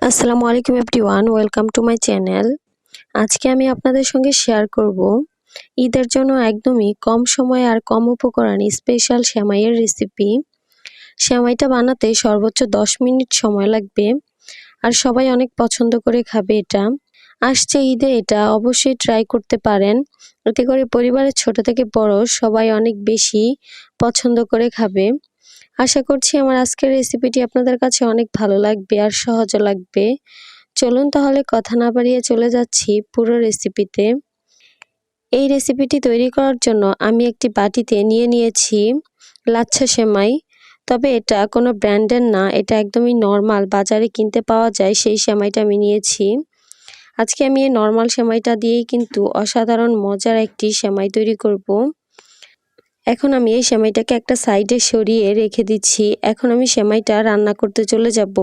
আসসালামু আলাইকুম everyone, welcome to my channel. আজকে আমি আপনাদের সঙ্গে শেয়ার করব ঈদের জন্য একদমই কম সময়ে আর কম উপকরণে স্পেশাল সেমাইয়ের রেসিপি। সেমাইটা বানাতে সর্বোচ্চ 10 মিনিট সময় লাগবে আর সবাই অনেক পছন্দ করে খাবে এটা। আসছে ঈদে এটা অবশ্যই ট্রাই করতে পারেন। এতে করে পরিবারের ছোট থেকে বড় সবাই অনেক বেশি পছন্দ করে খাবে। আশা করছি আমার আজকের রেসিপিটি আপনাদের কাছে অনেক ভালো লাগবে আর সহজও লাগবে। চলুন তাহলে কথা না বাড়িয়ে চলে যাচ্ছি পুরো রেসিপিতে। এই রেসিপিটি তৈরি করার জন্য আমি একটি বাটিতে নিয়ে নিয়েছি লাচ্ছা সেমাই। তবে এটা কোনো ব্র্যান্ডের না, এটা একদমই নর্মাল বাজারে কিনতে পাওয়া যায় সেই সেমাইটা আমি নিয়েছি। আজকে আমি এই নর্মাল সেমাইটা দিয়েই কিন্তু অসাধারণ মজার একটি সেমাই তৈরি করব। এখন আমি এই সেমাইটাকে একটা সাইডে সরিয়ে রেখে দিচ্ছি। এখন আমি সেমাইটা রান্না করতে চলে যাব।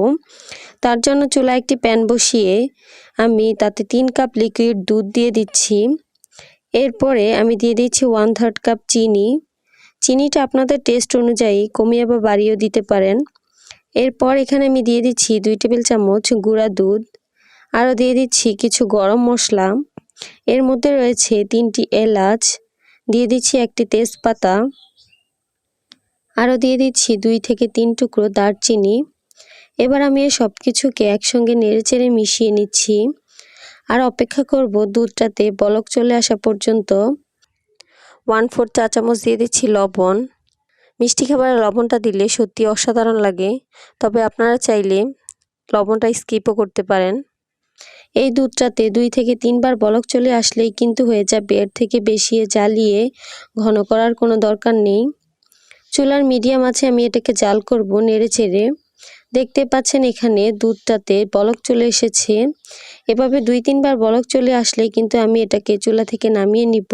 তার জন্য চুলায় একটি প্যান বসিয়ে আমি তাতে 3 কাপ লিকুইড দুধ দিয়ে দিচ্ছি। এরপরে আমি দিয়ে দিচ্ছি 1/3 কাপ চিনি। চিনিটা আপনাদের টেস্ট অনুযায়ী কমিয়ে বা বাড়িয়েও দিতে পারেন। এরপর এখানে আমি দিয়ে দিচ্ছি 2 টেবিল চামচ গুঁড়া দুধ। আরও দিয়ে দিচ্ছি কিছু গরম মশলা। এর মধ্যে রয়েছে 3টি এলাচ, দিয়ে দিচ্ছি একটি তেজপাতা, আরও দিয়ে দিচ্ছি 2 থেকে 3 টুকরো দারচিনি। এবার আমি এই সব কিছুকে একসঙ্গে নেড়েচেড়ে মিশিয়ে নিচ্ছি আর অপেক্ষা করব দুধটাতে বলক চলে আসা পর্যন্ত। 1/4 চা চামচ দিয়ে দিচ্ছি লবণ। মিষ্টি খাবারে লবণটা দিলে সত্যি অসাধারণ লাগে, তবে আপনারা চাইলে লবণটা স্কিপও করতে পারেন। এই দুধটাতে 2 থেকে 3 বার বলক চলে আসলেই কিন্তু হয়ে যাবে। এর থেকে বেশি জ্বালিয়ে ঘন করার কোনো দরকার নেই। চুলার মিডিয়াম আছে আমি এটাকে জাল করব নেড়েচেড়ে। দেখতে পাচ্ছেন এখানে দুধটাতে বলক চলে এসেছে। এভাবে 2-3 বার বলক চলে আসলেই কিন্তু আমি এটাকে চুলা থেকে নামিয়ে নিব।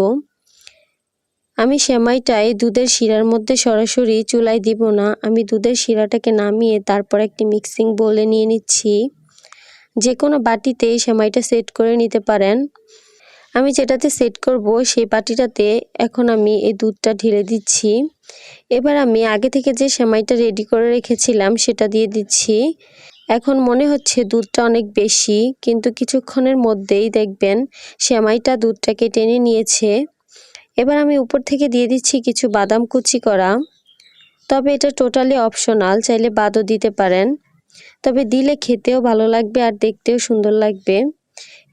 আমি সেমাইটায় দুধের শিরার মধ্যে সরাসরি চুলায় দিব না, আমি দুধের শিরাটাকে নামিয়ে তারপর একটি মিক্সিং বোলে নিয়ে নিচ্ছি। যে কোনো বাটিতে সেমাইটা সেট করে নিতে পারেন। আমি যেটাতে সেট করব সেই বাটিটাতে এখন আমি এই দুধটা ঢেলে দিচ্ছি। এবার আমি আগে থেকে যে সেমাইটা রেডি করে রেখেছিলাম সেটা দিয়ে দিচ্ছি। এখন মনে হচ্ছে দুধটা অনেক বেশি, কিন্তু কিছুক্ষণের মধ্যেই দেখবেন সেমাইটা দুধটাকে টেনে নিয়েছে। এবার আমি উপর থেকে দিয়ে দিচ্ছি কিছু বাদাম কুচি করা। তবে এটা টোটালি অপশনাল, চাইলে বাদও দিতে পারেন। তবে দিলে খেতেও ভালো লাগবে আর দেখতেও সুন্দর লাগবে।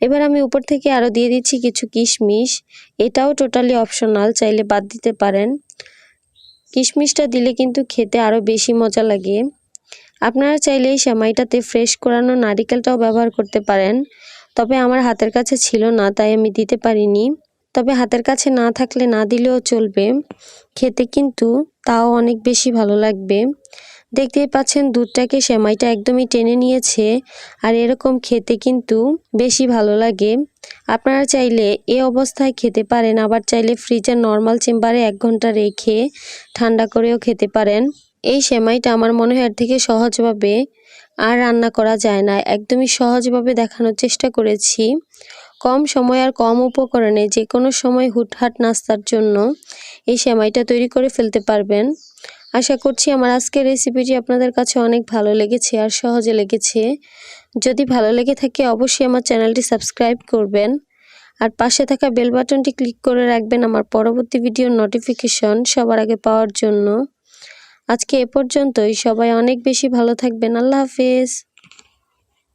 এবার আমি উপর থেকে আরও দিয়ে দিচ্ছি কিছু কিশমিশ। এটাও টোটালি অপশনাল, চাইলে বাদ দিতে পারেন। কিশমিশটা দিলে কিন্তু খেতে আরও বেশি মজা লাগে। আপনারা চাইলে এই সেমাইটাতে ফ্রেশ কোরানো নারিকেলটাও ব্যবহার করতে পারেন, তবে আমার হাতের কাছে ছিল না তাই আমি দিতে পারিনি। তবে হাতের কাছে না থাকলে না দিলেও চলবে, খেতে কিন্তু তাও অনেক বেশি ভালো লাগবে। দেখতেই পাচ্ছেন দুধটাকে সেমাইটা একদমই টেনে নিয়েছে আর এরকম খেতে কিন্তু বেশি ভালো লাগে। আপনারা চাইলে এই অবস্থায় খেতে পারেন, আবার চাইলে ফ্রিজের নর্মাল চেম্বারে 1 ঘন্টা রেখে ঠান্ডা করেও খেতে পারেন। এই সেমাইটা আমার মনে হয় এর থেকে সহজভাবে আর রান্না করা যায় না। একদমই সহজভাবে দেখানোর চেষ্টা করেছি। কম সময় আর কম উপকরণে যে কোনো সময় হুটহাট নাস্তার জন্য এই সেমাইটা তৈরি করে ফেলতে পারবেন। আশা করছি আমার আজকের রেসিপিটি আপনাদের কাছে অনেক ভালো লেগেছে আর সহজে লেগেছে। যদি ভালো লেগে থাকে অবশ্যই আমার চ্যানেলটি সাবস্ক্রাইব করবেন আর পাশে থাকা বেল বাটনটি ক্লিক করে রাখবেন আমার পরবর্তী ভিডিওর নোটিফিকেশন সবার আগে পাওয়ার জন্য। আজকে এ পর্যন্তই, সবাই অনেক বেশি ভালো থাকবেন। আল্লাহ হাফেজ।